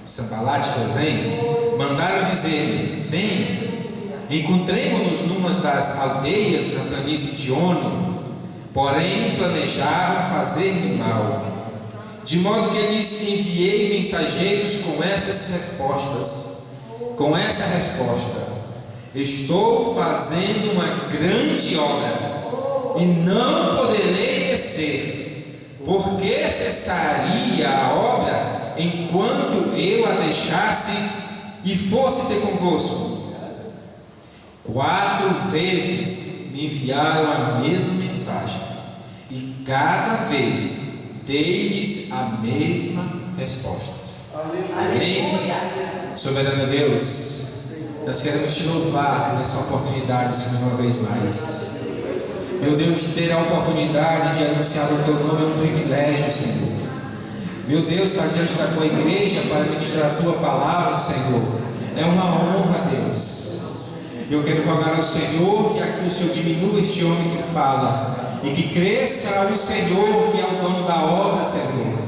Sanbalate e Gesem, mandaram dizer-lhe: vem, encontremo-nos numa das aldeias da planície de Ono. Porém planejavam fazer-lhe mal, de modo que lhes enviei mensageiros com essas respostas. Com essa resposta: estou fazendo uma grande obra e não poderei descer. Por que cessaria a obra enquanto eu a deixasse e fosse ter convosco? 4 vezes me enviaram a mesma mensagem, e cada vez dei-lhes a mesma resposta. Amém? Soberano Deus, nós queremos te louvar nessa oportunidade, Senhor, uma vez mais. Meu Deus, ter a oportunidade de anunciar o teu nome é um privilégio, Senhor. Meu Deus, estar diante da tua igreja para ministrar a tua palavra, Senhor, é uma honra, Deus. Eu quero rogar ao Senhor que aqui o Senhor diminua este homem que fala, e que cresça o Senhor, que é o dono da obra, Senhor.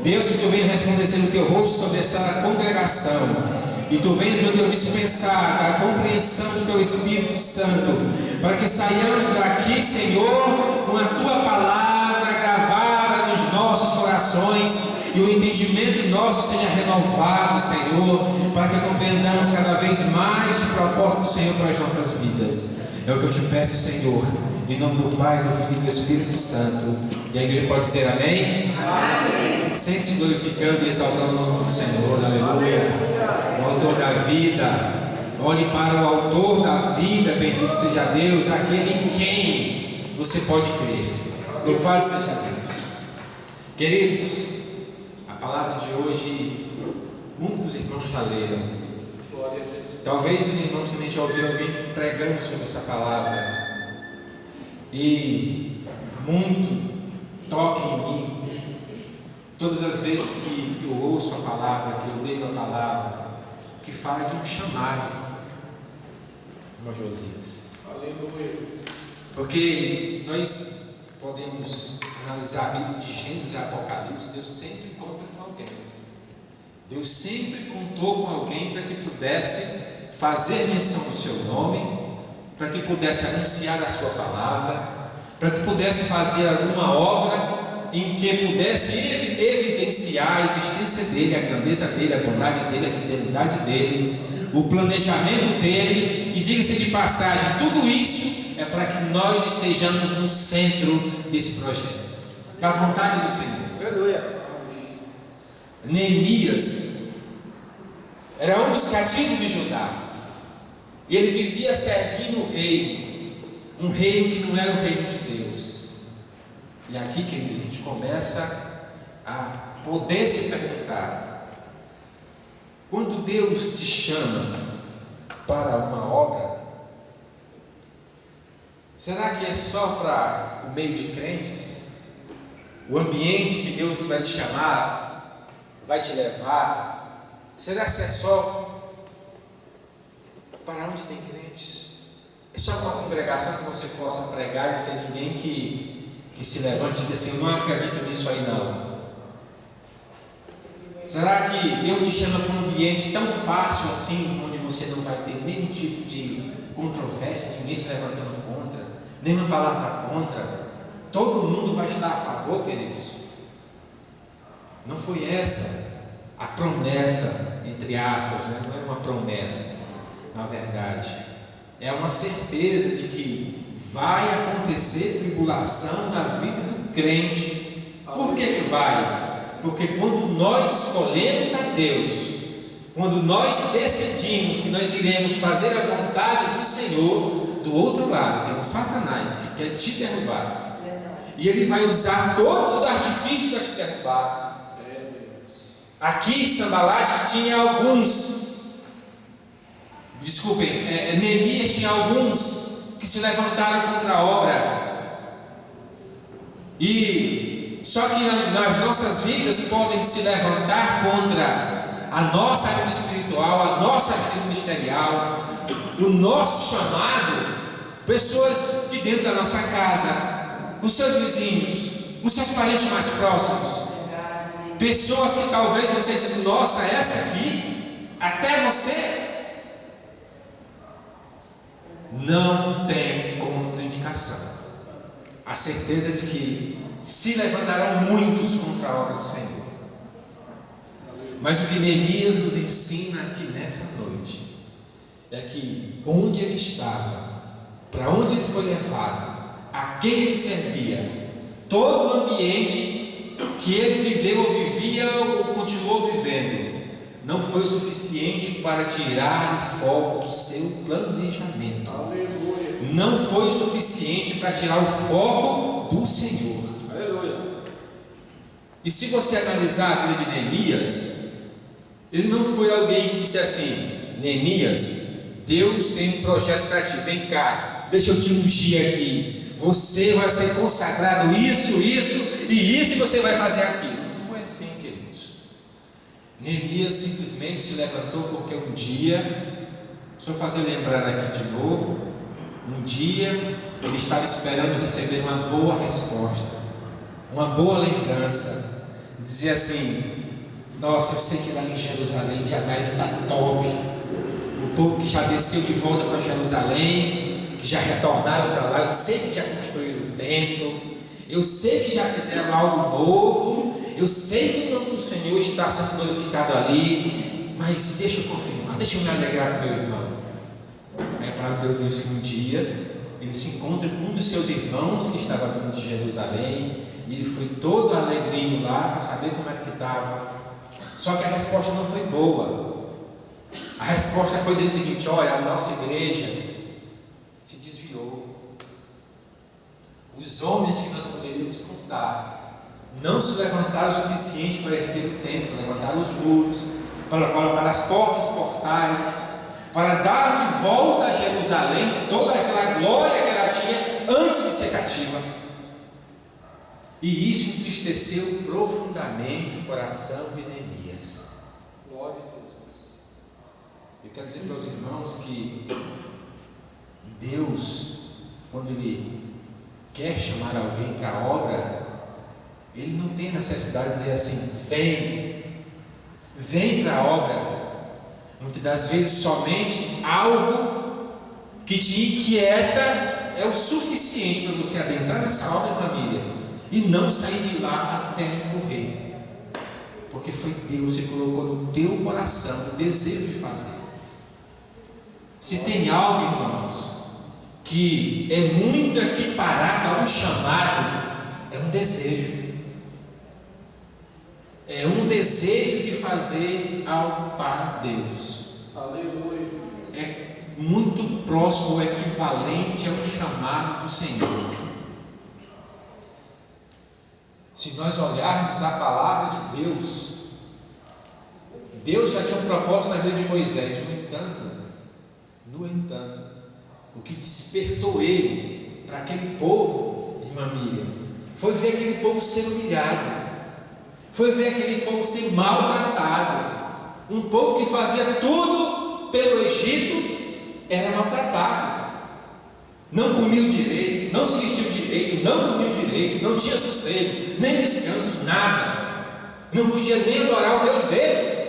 Deus, que tu venha resplandecer o teu rosto sobre essa congregação, e tu vens, meu Deus, dispensar a compreensão do teu Espírito Santo, para que saiamos daqui, Senhor, com a tua palavra gravada nos nossos corações, e o entendimento nosso seja renovado, Senhor, para que compreendamos cada vez mais o propósito do Senhor para as nossas vidas. É o que eu te peço, Senhor, em nome do Pai, do Filho e do Espírito Santo. E a igreja pode dizer amém? Amém. Sente-se glorificando e exaltando o nome do Senhor. Aleluia. O autor da vida. Olhe para o autor da vida. Bendito seja Deus, aquele em quem você pode crer. Louvado seja Deus. Queridos, a palavra de hoje, muitos irmãos já leram. Talvez os irmãos também já ouviram alguém pregando sobre essa palavra. E muito toca em mim todas as vezes que eu ouço a palavra, que eu leio a palavra, que fala de um chamado, irmão Josias. Aleluia. Porque nós podemos analisar a Bíblia de Gênesis e Apocalipse, Deus sempre conta com alguém. Deus sempre contou com alguém para que pudesse fazer menção do seu nome, para que pudesse anunciar a sua palavra, para que pudesse fazer alguma obra em que pudesse evidenciar a existência dele, a grandeza dele, a bondade dele, a fidelidade dele, o planejamento dele. E diga-se de passagem, tudo isso é para que nós estejamos no centro desse projeto, da vontade do Senhor. Aleluia. Neemias era um dos cativos de Judá, e ele vivia servindo o reino, um reino que não era o reino de Deus. E aqui, queridos, a gente começa a poder se perguntar: quando Deus te chama para uma obra, será que é só para o meio de crentes? O ambiente que Deus vai te chamar, vai te levar, será que é só para onde tem crentes? É só uma congregação que você possa pregar e não tem ninguém que se levante e diga assim: eu não acredito nisso aí não. Será que Deus te chama para um ambiente tão fácil assim, onde você não vai ter nenhum tipo de controvérsia, ninguém se levantando contra, nenhuma palavra contra, todo mundo vai estar a favor, queridos? Não foi essa a promessa, entre aspas, né? Não é uma promessa, na verdade, é uma certeza de que vai acontecer tribulação na vida do crente. Por que vai? Porque quando nós escolhemos a Deus, quando nós decidimos que nós iremos fazer a vontade do Senhor, do outro lado tem um Satanás que quer te derrubar, e ele vai usar todos os artifícios para te derrubar. Aqui Sanbalate tinha alguns, Neemias tinha alguns que se levantaram contra a obra. E só que nas nossas vidas podem se levantar contra a nossa vida espiritual, a nossa vida ministerial, o nosso chamado, pessoas de dentro da nossa casa, os seus vizinhos, os seus parentes mais próximos. Pessoas que talvez você diz: nossa, essa aqui, até você. Não tem contraindicação. A certeza de que se levantarão muitos contra a obra do Senhor. Mas o que Neemias nos ensina aqui nessa noite é que onde ele estava, para onde ele foi levado, a quem ele servia, todo o ambiente que ele viveu ou vivia ou continuou vivendo, não foi o suficiente para tirar o foco do seu planejamento. Aleluia. Não foi o suficiente para tirar o foco do Senhor. Aleluia. E se você analisar a vida de Neemias, ele não foi alguém que disse assim: Neemias, Deus tem um projeto para ti, vem cá, deixa eu te ungir aqui, você vai ser consagrado isso, e você vai fazer aquilo. Não foi assim, queridos. Neemias simplesmente se levantou porque um dia, só fazer lembrar aqui de novo, um dia ele estava esperando receber uma boa resposta, uma boa lembrança, dizia assim: nossa, eu sei que lá em Jerusalém já deve estar top. O povo que já desceu de volta para Jerusalém, que já retornaram para lá, eu sei que já construíram o templo, eu sei que já fizeram algo novo, eu sei que o nome do Senhor está sendo glorificado ali, mas deixa eu confirmar, deixa eu me alegrar com meu irmão. Aí a palavra de Deus diz que um dia ele se encontra com um dos seus irmãos que estava vindo de Jerusalém, e ele foi todo alegrinho lá para saber como é que estava. Só que a resposta não foi boa. A resposta foi dizer o seguinte: olha, a nossa igreja se desviou. Os homens que nós poderíamos contar não se levantaram o suficiente para erguer o templo, levantar os muros, para colocar as portas e portais, para dar de volta a Jerusalém toda aquela glória que ela tinha antes de ser cativa. E isso entristeceu profundamente o coração de Neemias. Glória a Jesus. Eu quero dizer para os irmãos que Deus, quando Ele quer chamar alguém para a obra, Ele não tem necessidade de dizer assim: vem para a obra. Muitas das vezes somente algo que te inquieta é o suficiente para você adentrar nessa obra, família, e não sair de lá até morrer, porque foi Deus que colocou no teu coração o desejo de fazer. Se tem algo, irmãos, que é muito equiparado a um chamado, é um desejo. É um desejo de fazer algo para Deus. Aleluia. É muito próximo ou equivalente ao chamado do Senhor. Se nós olharmos a palavra de Deus, Deus já tinha um propósito na vida de Moisés. No entanto, o que despertou ele para aquele povo, irmã Miriam, foi ver aquele povo ser humilhado, foi ver aquele povo ser maltratado. Um povo que fazia tudo pelo Egito era maltratado. Não comia direito, não se vestia direito, não dormia direito, não tinha sossego, nem descanso, nada. Não podia nem adorar o Deus deles.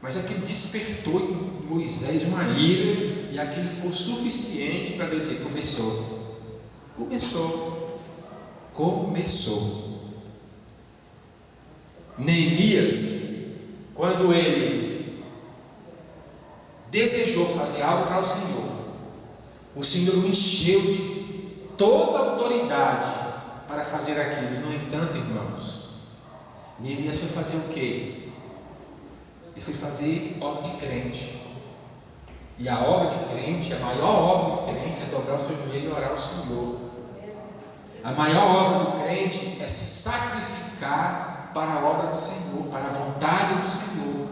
Mas aquilo despertou em Moisés uma ira, e aquilo foi o suficiente para Deus dizer: começou. Neemias, quando ele desejou fazer algo para o Senhor o encheu de toda a autoridade para fazer aquilo. No entanto, irmãos, Neemias foi fazer o quê? Ele foi fazer obra de crente. E a obra de crente, a maior obra do crente é dobrar o seu joelho e orar ao Senhor. A maior obra do crente é se sacrificar para a obra do Senhor, para a vontade do Senhor.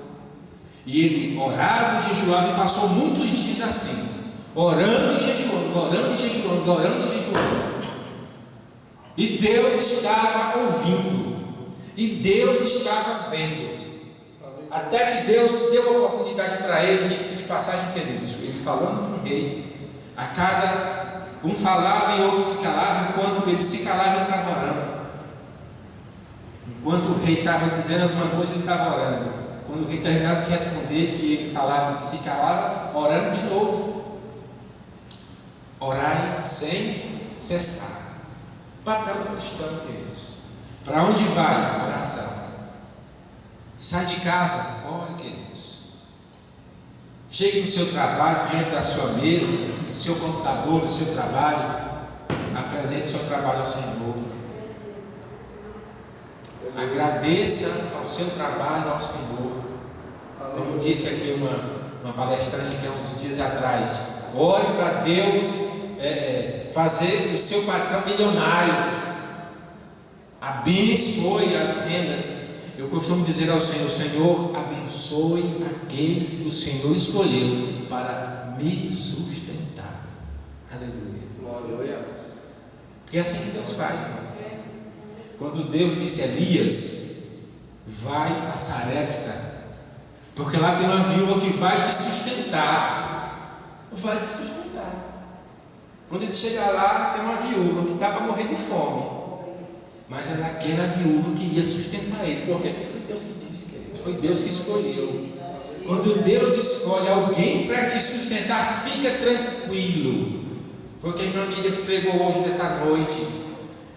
E ele orava e jejuava, e passou muitos dias assim, orando e jejuando. E Deus estava ouvindo, e Deus estava vendo, até que Deus deu a oportunidade para ele, diga-se de passagem, queridos, ele falando com o rei, a cada um falava e outro se calava, enquanto ele se calava, ele estava orando. Enquanto o rei estava dizendo alguma coisa, ele estava orando. Quando o rei terminava de responder, que ele falava, que se calava, orando de novo. Orai sem cessar. Papel do cristão, queridos. Para onde vai? Oração. Sai de casa, ore, queridos. Chegue no seu trabalho, diante da sua mesa, do seu computador, do seu trabalho. Apresente o seu trabalho ao Senhor. Agradeça ao seu trabalho ao Senhor. Como disse aqui uma palestrante aqui há uns dias atrás, ore para Deus fazer o seu patrão milionário. Abençoe as rendas. Eu costumo dizer ao Senhor: Senhor, abençoe aqueles que o Senhor escolheu para me sustentar. Aleluia. Porque é assim que Deus faz, irmãos. Quando Deus disse a Elias: vai a Sarepta, porque lá tem uma viúva que vai te sustentar. Vai te sustentar. Quando ele chegar lá, tem uma viúva que está para morrer de fome. Mas era aquela viúva que iria sustentar ele. Por quê? Porque foi Deus que disse, queridos. Foi Deus que escolheu. Quando Deus escolhe alguém para te sustentar, fica tranquilo. Foi o que a irmã Miriam pregou hoje nessa noite.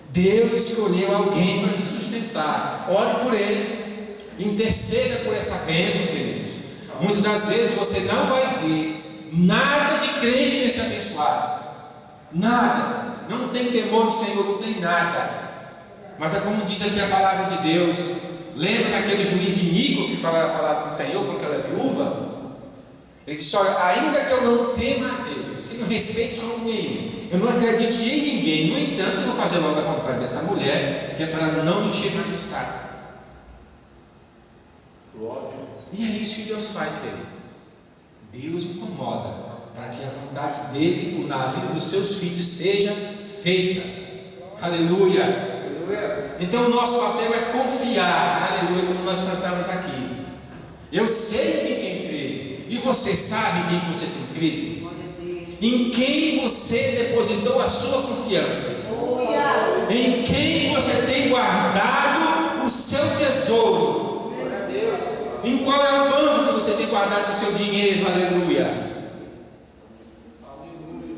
Deus escolheu alguém para te sustentar. Ore por ele. Interceda por essa bênção, queridos. Muitas das vezes você não vai ver nada de crente nesse abençoado. Nada. Não tem temor do Senhor, não tem nada. Mas é como diz aqui a palavra de Deus. Lembra daquele juiz iníquo que fala a palavra do Senhor com aquela viúva? Ele disse: olha, ainda que eu não tema a Deus, que não respeite homem nenhum, eu não acredite em ninguém, no entanto eu vou fazer logo a vontade dessa mulher, que é para não me encher mais o saco. E é isso que Deus faz, querido. Deus incomoda para que a vontade dele na vida dos seus filhos seja feita. Aleluia. Então o nosso papel é confiar, aleluia, como nós cantamos aqui. Eu sei em quem creio. E você sabe em quem você tem crido? Em quem você depositou a sua confiança? Em quem você tem guardado o seu tesouro? Em qual é o banco que você tem guardado o seu dinheiro? Aleluia.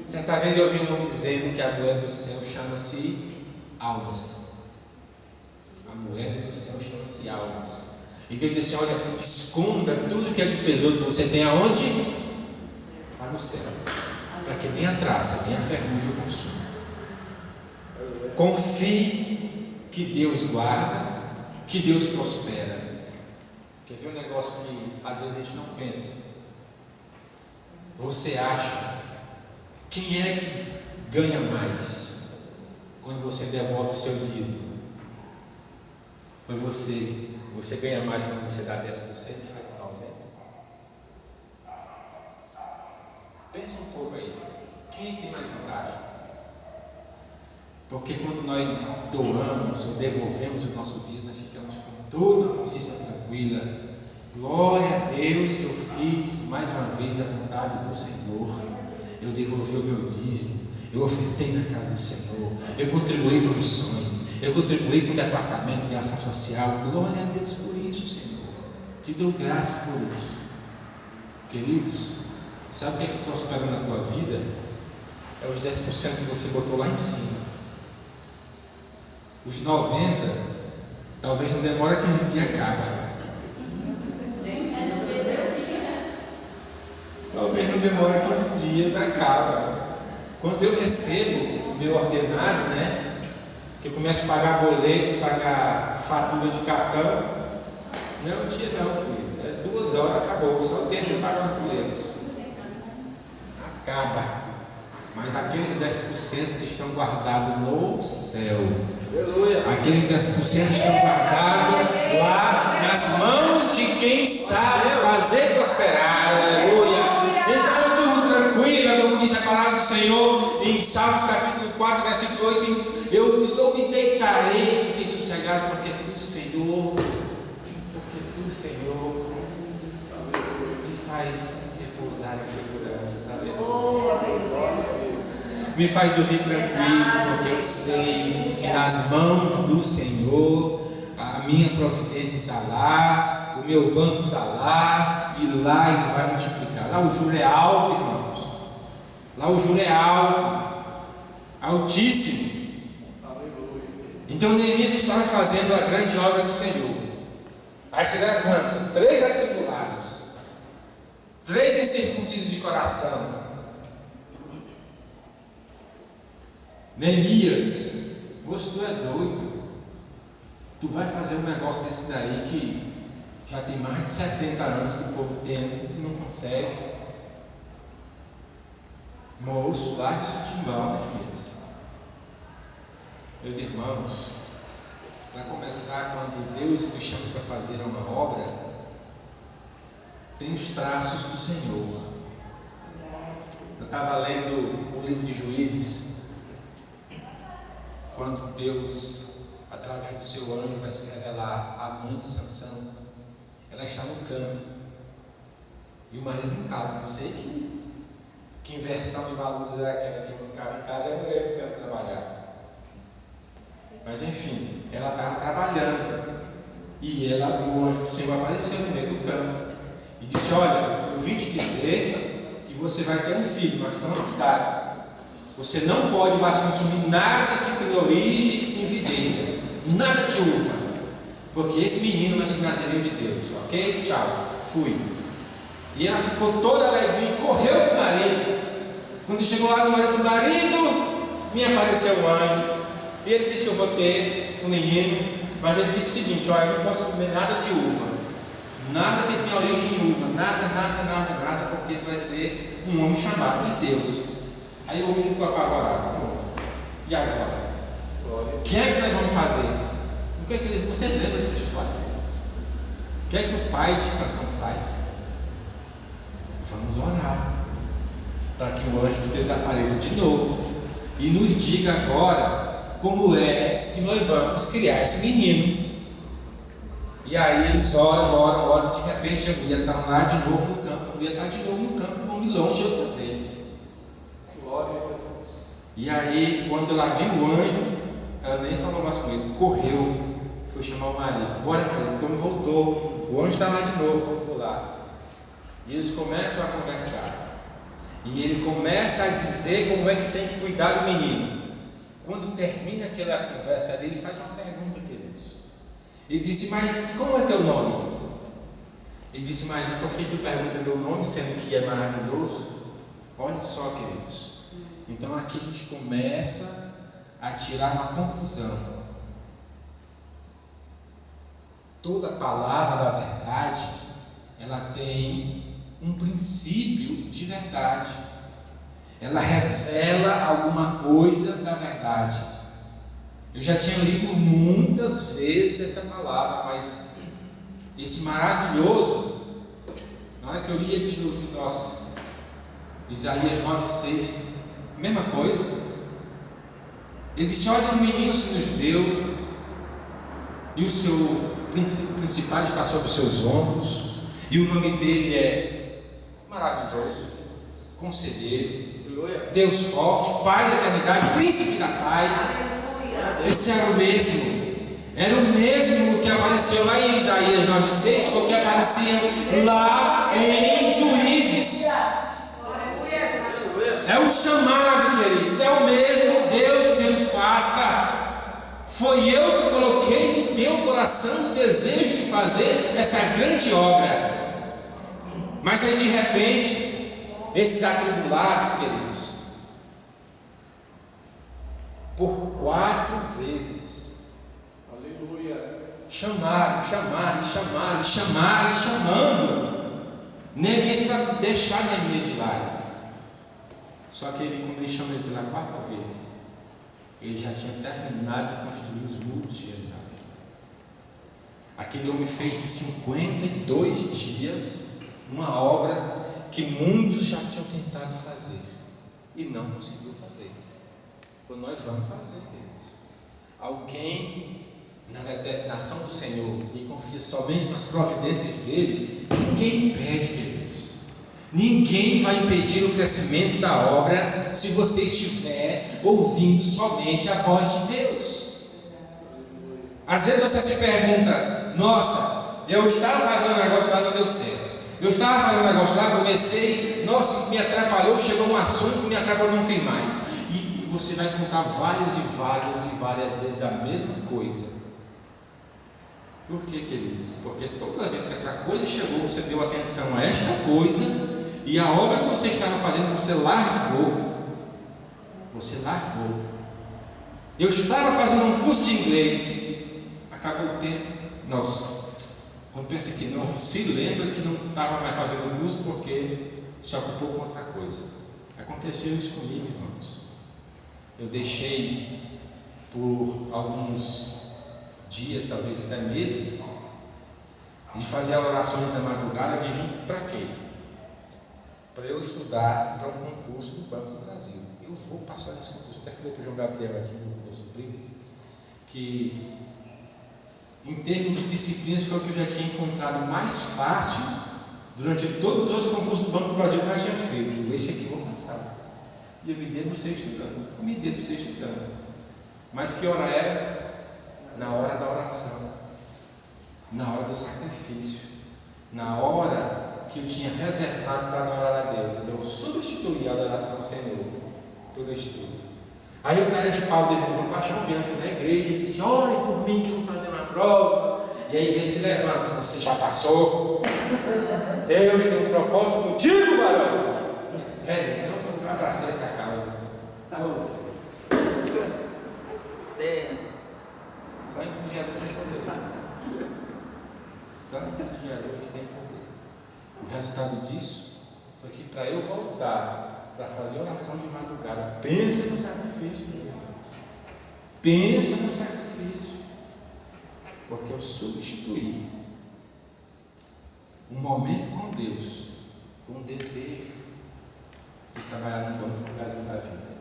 Certa vez eu ouvi um homem dizendo que a moeda do céu chama-se almas. A moeda do céu chama-se almas. E Deus disse: olha, esconda tudo que é de tesouro que você tem aonde? Lá no céu, para que nem a traça, nem a ferrugem o consuma. Confie que Deus guarda, que Deus prospera. Quer ver um negócio que às vezes a gente não pensa? Você acha quem é que ganha mais quando você devolve o seu dízimo? Foi você. Você ganha mais quando você dá 10% e fica com 90%. Pensa um pouco aí. Quem tem mais vantagem? Porque quando nós doamos ou devolvemos o nosso dízimo, nós ficamos com toda a consciência tranquila. Glória a Deus que eu fiz mais uma vez a vontade do Senhor. Eu devolvi o meu dízimo. Eu ofertei na casa do Senhor. Eu contribuí com missões. Eu contribuí com o departamento de ação social. Glória a Deus por isso, Senhor. Te dou graça por isso. Queridos, sabe o que é que prospera na tua vida? É os 10% que você botou lá em cima. Os 90%, talvez não demora 15 dias, acaba. Talvez não demora 15 dias, acaba. Quando eu recebo o meu ordenado, que eu começo a pagar boleto, pagar fatura de cartão, não é um dia não, querido. É 2 horas, acabou. Só o tempo de pagar os boletos. Acaba. Mas aqueles 10% estão guardados no céu. Aqueles 10% estão guardados lá nas mãos de quem sabe fazer prosperar. Aleluia. Então eu durmo tranquila, como diz a palavra do Senhor em Salmos capítulo 4, versículo 8. Eu me deitarei e fiquei sossegado, porque tu, Senhor, me faz repousar em segurança. Me faz dormir tranquilo, porque eu sei que nas mãos do Senhor a minha providência está lá, o meu banco está lá, e lá Ele vai multiplicar. Lá o juro é alto, irmãos. Lá o juro é alto, altíssimo. Então Neemias estava fazendo a grande obra do Senhor. Aí se levanta 3 atribulados, 3 incircuncisos de coração. Neemias, moço, tu é doido. Tu vai fazer um negócio desse daí que já tem mais de 70 anos que o povo tem e não consegue. Moço, larga isso de mão, Neemias. Meus irmãos, para começar, quando Deus nos chama para fazer uma obra, tem os traços do Senhor. Eu estava lendo o livro de Juízes, quando Deus, através do seu anjo, vai se revelar à mãe de Sansão. Ela está no campo e o marido em casa. Não sei que inversão de valores era aquela, que eu ficava em casa e a mulher para o campo trabalhar. Mas enfim, ela estava trabalhando e o anjo do Senhor apareceu no meio do campo e disse: olha, eu vim te dizer que você vai ter um filho, mas toma cuidado. Você não pode mais consumir nada que tem origem em videira, nada de uva, porque esse menino vai ser Nazireu de Deus. Ok? Tchau. Fui. E ela ficou toda alegre e correu para o marido. Quando chegou lá no marido, me apareceu um anjo. E ele disse que eu vou ter um menino, mas ele disse o seguinte: olha, eu não posso comer nada de uva, nada que tenha origem em uva, nada, porque ele vai ser um homem chamado de Deus. Aí o homem ficou apavorado. Pronto. E agora? O que é que nós vamos fazer? O que é que você lembra dessa história? O que é que o pai de Sansão faz? Vamos orar para que o anjo de Deus apareça de novo e nos diga agora como é que nós vamos criar esse menino. E aí eles oram, de repente a mulher está lá de novo no campo, o homem longe outra vez. Glória a Deus. E aí, quando ela viu o anjo, ela nem falou mais com ele, correu, foi chamar o marido. Bora, marido, que o homem voltou, o anjo está lá de novo, voltou lá. E eles começam a conversar, e ele começa a dizer como é que tem que cuidar do menino. Quando termina aquela conversa ali, ele faz uma pergunta, queridos. Ele disse: mas como é teu nome? Ele disse: mas por que tu pergunta meu nome, sendo que é maravilhoso? Olha só, queridos. Então aqui a gente começa a tirar uma conclusão. Toda palavra da verdade, ela tem um princípio de verdade. Ela revela alguma coisa da verdade. Eu já tinha lido muitas vezes essa palavra, mas esse maravilhoso, na hora que eu li ele de novo, nossa, Isaías 9,6, mesma coisa. Ele disse: olha, o menino se nos deu, e o seu principal está sobre os seus ombros, e o nome dele é maravilhoso, Conselheiro, Deus forte, Pai da eternidade, Príncipe da paz. Esse era o mesmo que apareceu lá em Isaías 9,6, foi o que aparecia lá em Juízes. É um chamado, queridos, é o mesmo Deus dizendo: faça. Foi eu que coloquei no teu coração o desejo de fazer essa grande obra. Mas aí de repente, esses atribulados, queridos, por 4 vezes, aleluia, chamando Neemias para deixar Neemias de lado. Só que ele, quando ele chama ele pela 4ª vez, ele já tinha terminado de construir os muros de Jerusalém. Aquele homem fez em 52 dias uma obra que muitos já tinham tentado fazer e não conseguiu fazer. Então nós vamos fazer, Deus. Alguém na determinação do Senhor e confia somente nas providências dele, ninguém impede, queridos. Ninguém vai impedir o crescimento da obra se você estiver ouvindo somente a voz de Deus. Às vezes você se pergunta: nossa, eu estava fazendo um negócio lá, não deu certo. Eu estava fazendo um negócio lá, comecei, nossa, me atrapalhou, chegou um assunto, me atrapalhou, não fiz mais. E você vai contar várias e várias vezes a mesma coisa. Por que, queridos? Porque toda vez que essa coisa chegou, você deu atenção a esta coisa, e a obra que você estava fazendo, você largou. Você largou. Eu estava fazendo um curso de inglês, acabou o tempo, nossa, quando pensa que não, se lembra que não estava mais fazendo o curso porque se ocupou com outra coisa. Aconteceu isso comigo, irmãos. Eu deixei por alguns dias, talvez até meses, de fazer orações na madrugada, de vir para quê? Para eu estudar para um concurso do Banco do Brasil. Eu vou passar nesse concurso. Até falei para o João Gabriel aqui, meu sobrinho, que em termos de disciplinas foi o que eu já tinha encontrado mais fácil durante todos os outros concursos do Banco do Brasil que eu já tinha feito. Esse aqui eu vou passar. E eu me debrucei estudando. Mas que hora era? Na hora da oração, na hora do sacrifício, na hora que eu tinha reservado para adorar a Deus. Então eu substituí a adoração ao Senhor pelo estudo. Aí o cara de pau dele, João Paixão, veio aqui na igreja e disse: orem por mim que eu vou fazer uma prova. E aí ele se levanta: você já passou? Deus tem um propósito contigo, varão. É sério, então eu abracei essa causa. Sangue de Jesus tem poder. Sangue de Jesus tem poder. O resultado disso foi que para eu voltar para fazer oração de madrugada, pensa no sacrifício, meu irmão. Pensa no sacrifício. Porque eu substituí um momento com Deus, com um desejo de trabalhar no Banco do Brasil da vida.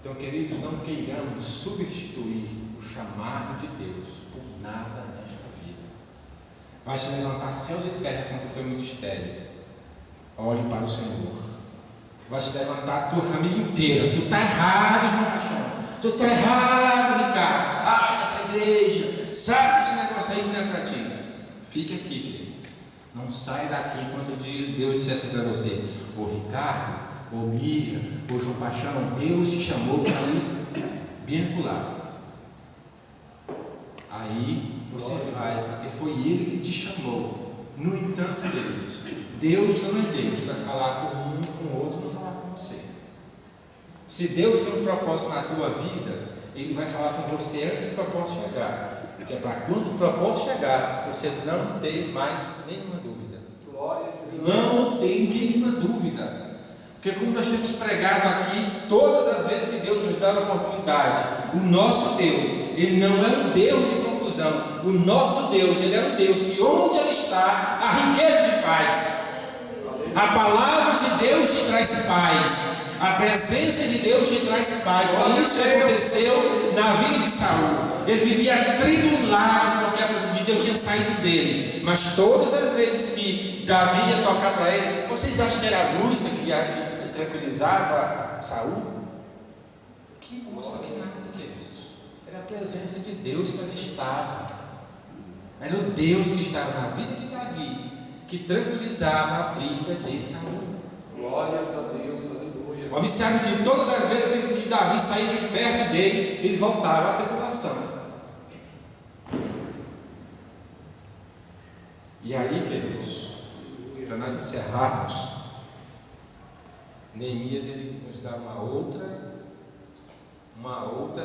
Então, queridos, não queiramos substituir o chamado de Deus por nada nesta vida. Vai se levantar céus e terra contra o teu ministério. Olhe para o Senhor. Vai se levantar a tua família inteira. Tu está errado, João Paixão. Tu está errado, Ricardo. Sai dessa igreja. Sai desse negócio aí que não é para ti. Fique aqui, querido. Não sai daqui enquanto Deus dissesse para você: ô Ricardo, ô Miriam, ô João Paixão, Deus te chamou para ir vincular. Aí você vai, porque foi Ele que te chamou. No entanto, queridos, Deus não é Deus para falar com um, com o outro, não falar com você. Se Deus tem um propósito na tua vida, Ele vai falar com você antes do propósito chegar. Porque é para quando o propósito chegar, você não ter mais nenhuma dúvida. Não tem nenhuma dúvida. Porque como nós temos pregado aqui, todas as vezes que Deus nos dá a oportunidade, o nosso Deus, Ele não é um Deus de confusão. O nosso Deus, Ele é um Deus que onde Ele está, há riqueza de paz. A palavra de Deus te traz paz. A presença de Deus te traz paz. Foi isso que aconteceu na vida de Saul. Ele vivia atribulado porque a presença de Deus tinha saído dele. Mas todas as vezes que Davi ia tocar para ele, vocês acham que era a luz que tranquilizava Saul? Que moça, que nada, queridos. Era a presença de Deus que ele estava. Era o Deus que estava na vida de Davi, que tranquilizava a vida de Saul. Glórias a Deus, aleluia. Observe que todas as vezes que Davi saía de perto dele, ele voltava à tribulação. E aí, queridos, para nós encerrarmos, Neemias ele nos dá uma outra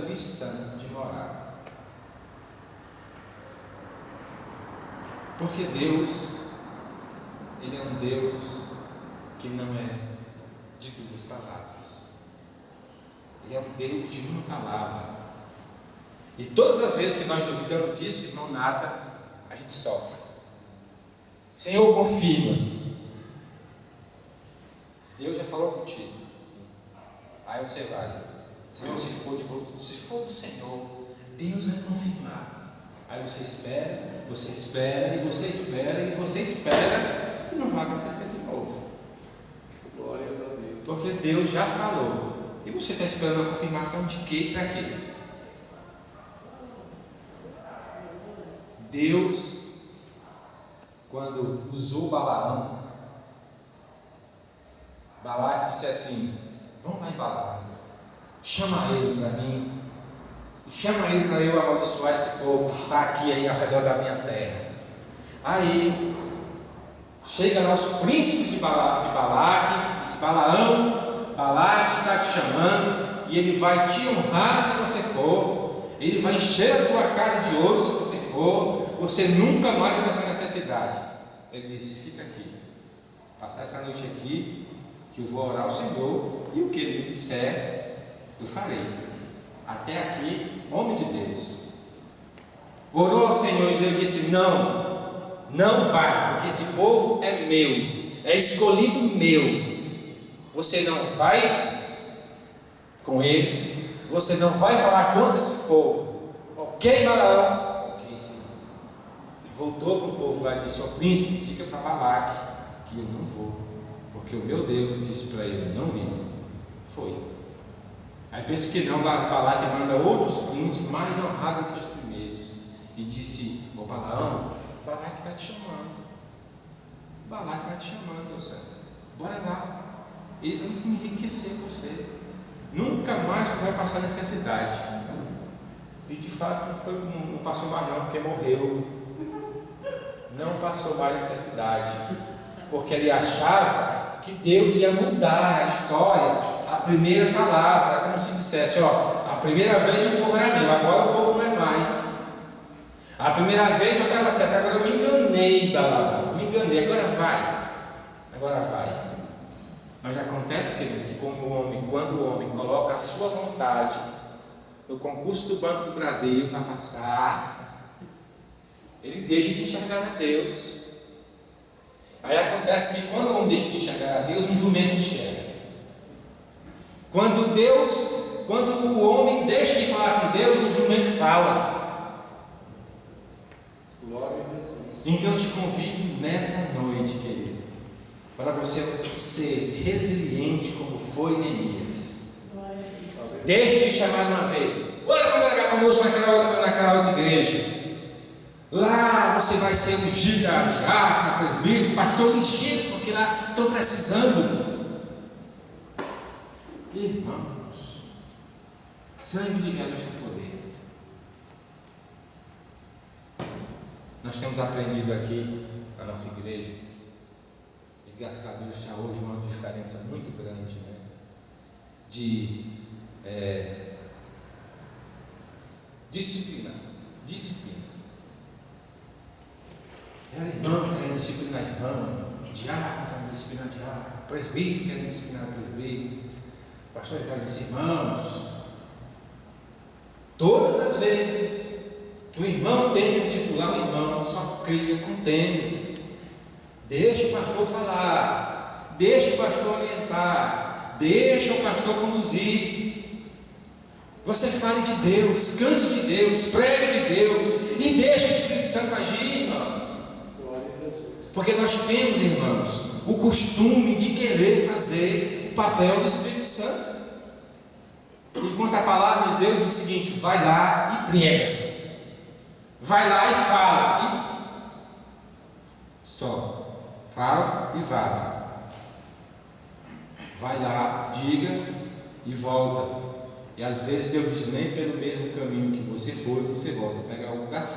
lição de moral. Porque Deus, Ele é um Deus que não é de duas palavras. Ele é um Deus de uma palavra. E todas as vezes que nós duvidamos disso, irmão, nada, a gente sofre. Senhor, confirma. Deus já falou contigo. Aí você vai. Senhor, se for do Senhor, Deus vai confirmar. Aí você espera, e não vai acontecer de novo. Glórias a Deus. Porque Deus já falou. E você está esperando a confirmação de quê e para quê? Deus, quando usou Balaão, Balaque disse assim: vamos lá em Balaão, chama ele para mim, chama ele para eu amaldiçoar esse povo que está aqui aí ao redor da minha terra. Aí chega lá os príncipes de Balaque, disse: Balaão, Balaque está te chamando e ele vai te honrar se você for, ele vai encher a tua casa de ouro se você for, você nunca mais vai passar necessidade. Ele disse: fica aqui, passar essa noite aqui, que eu vou orar ao Senhor, e o que ele me disser, eu farei. Até aqui, homem de Deus. Orou ao Senhor e ele disse: não vai, porque esse povo é meu, é escolhido meu. Você não vai com eles, você não vai falar contra esse povo. Ok, Balaão? Ok, Senhor. Voltou para o povo lá e disse: ó príncipe, fica para Balaque, que eu não vou, porque o meu Deus disse para ele não ir. Foi. Aí pensa que não, Balaque manda outros príncipes mais honrados que os primeiros e disse: ô Balaão, Balaque está te chamando, Balaque está te chamando, meu santo, bora lá, ele vai enriquecer você, nunca mais tu vai passar necessidade. E de fato não passou mais não, porque morreu, não passou mais necessidade, porque ele achava que Deus ia mudar a história. A primeira palavra, como se dissesse: ó, a primeira vez o povo era meu, agora o povo não é mais. A primeira vez eu estava certo, agora eu me enganei, Balaão, me enganei, agora vai. Mas acontece, queridos, que quando o homem coloca a sua vontade no concurso do Banco do Brasil para passar, ele deixa de enxergar a Deus. Aí acontece que quando o homem deixa de enxergar a Deus, um jumento enxerga. Quando o homem deixa de falar com Deus, o jumento fala. Glória a Jesus. Então eu te convido nessa noite, querido, para você ser resiliente como foi Neemias. Deixe de chamar uma vez, bora congregar conosco naquela outra igreja. Lá você vai ser ungido a diácono, presbítero, pastor ligeiro, porque lá estão precisando. Irmãos, sangue de Jesus tem poder. Nós temos aprendido aqui na nossa igreja, e graças a Deus já houve uma diferença muito grande, né? De disciplina. Era irmão querendo disciplinar irmão, diácono querendo disciplinar diácono, presbítero querendo disciplinar presbítero, pastor querendo dizer: irmãos, todas as vezes que o irmão tenta discipular o irmão, só cria contendo. Deixa o pastor falar, deixa o pastor orientar, deixa o pastor conduzir. Você fale de Deus, cante de Deus, pregue de Deus e deixa o Espírito Santo agir, irmão. Porque nós temos, irmãos, o costume de querer fazer o papel do Espírito Santo. Enquanto a palavra de Deus diz o seguinte: vai lá e prega, vai lá e fala, e só fala e vaza. Vai lá, diga e volta. E às vezes Deus diz: nem pelo mesmo caminho que você foi, você volta. Pega o da frente.